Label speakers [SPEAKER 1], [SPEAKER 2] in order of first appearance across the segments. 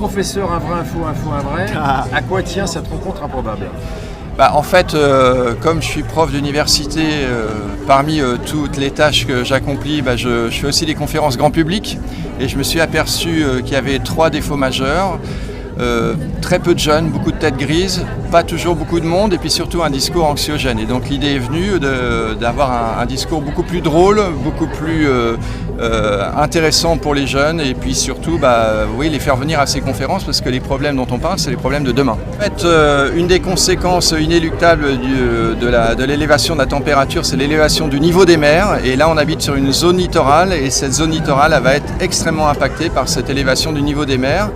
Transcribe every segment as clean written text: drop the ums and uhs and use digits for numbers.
[SPEAKER 1] professeur, un vrai info, un vrai. À quoi tient cette rencontre improbable?
[SPEAKER 2] En fait, comme je suis prof d'université, parmi toutes les tâches que j'accomplis, je fais aussi des conférences grand public et je me suis aperçu qu'il y avait 3 défauts majeurs. Très peu de jeunes, beaucoup de têtes grises, pas toujours beaucoup de monde et puis surtout un discours anxiogène. Et donc l'idée est venue d'avoir un discours beaucoup plus drôle, beaucoup plus intéressant pour les jeunes et puis surtout les faire venir à ces conférences parce que les problèmes dont on parle, c'est les problèmes de demain. En fait, une des conséquences inéluctables de l'élévation de la température, c'est l'élévation du niveau des mers. Et là, on habite sur une zone littorale et cette zone littorale elle va être extrêmement impactée par cette élévation du niveau des mers.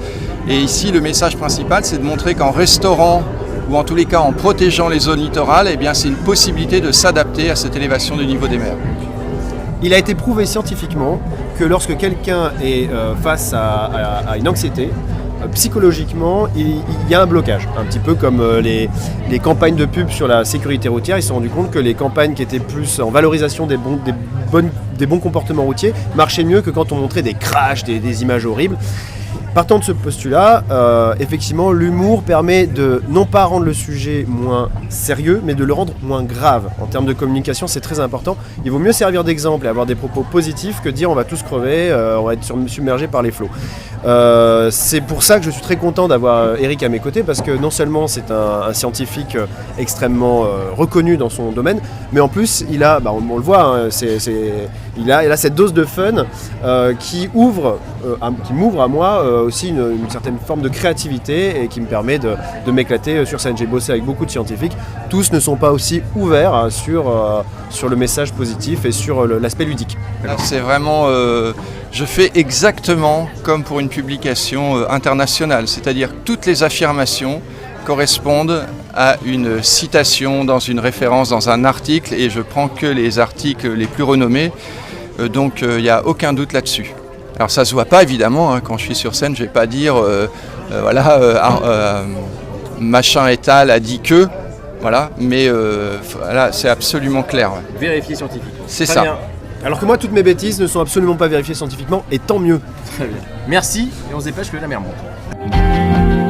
[SPEAKER 2] Et ici, le message principal, c'est de montrer qu'en restaurant, ou en tous les cas en protégeant les zones littorales, c'est une possibilité de s'adapter à cette élévation du niveau des mers.
[SPEAKER 3] Il a été prouvé scientifiquement que lorsque quelqu'un est face à une anxiété, psychologiquement, il y a un blocage. Un petit peu comme les campagnes de pub sur la sécurité routière, ils se sont rendus compte que les campagnes qui étaient plus en valorisation des bons comportements routiers marchaient mieux que quand on montrait des crashs, des images horribles. Partant de ce postulat, effectivement, l'humour permet de non pas rendre le sujet moins sérieux, mais de le rendre moins grave. En termes de communication, c'est très important. Il vaut mieux servir d'exemple et avoir des propos positifs que dire on va tous crever, on va être submergé par les flots. C'est pour ça que je suis très content d'avoir Eric à mes côtés, parce que non seulement c'est un scientifique extrêmement reconnu dans son domaine, mais en plus il a, on le voit, hein, il a cette dose de fun qui m'ouvre à moi aussi une certaine forme de créativité et qui me permet de m'éclater sur scène. J'ai bossé avec beaucoup de scientifiques, tous ne sont pas aussi ouverts sur le message positif et sur l'aspect ludique.
[SPEAKER 2] C'est vraiment, je fais exactement comme pour une publication internationale, c'est-à-dire que toutes les affirmations correspondent à une citation dans une référence, dans un article, et je prends que les articles les plus renommés, donc il n'y a aucun doute là-dessus. Alors ça se voit pas évidemment, hein, quand je suis sur scène, je vais pas dire machin et tal a dit que, voilà, mais voilà, c'est absolument clair. Ouais.
[SPEAKER 1] Vérifié scientifiquement.
[SPEAKER 2] C'est
[SPEAKER 1] Très
[SPEAKER 2] ça.
[SPEAKER 1] bien.
[SPEAKER 3] Alors que moi, toutes mes bêtises ne sont absolument pas vérifiées scientifiquement, et tant mieux.
[SPEAKER 1] Très bien. Merci, et on se dépêche que la mer monte.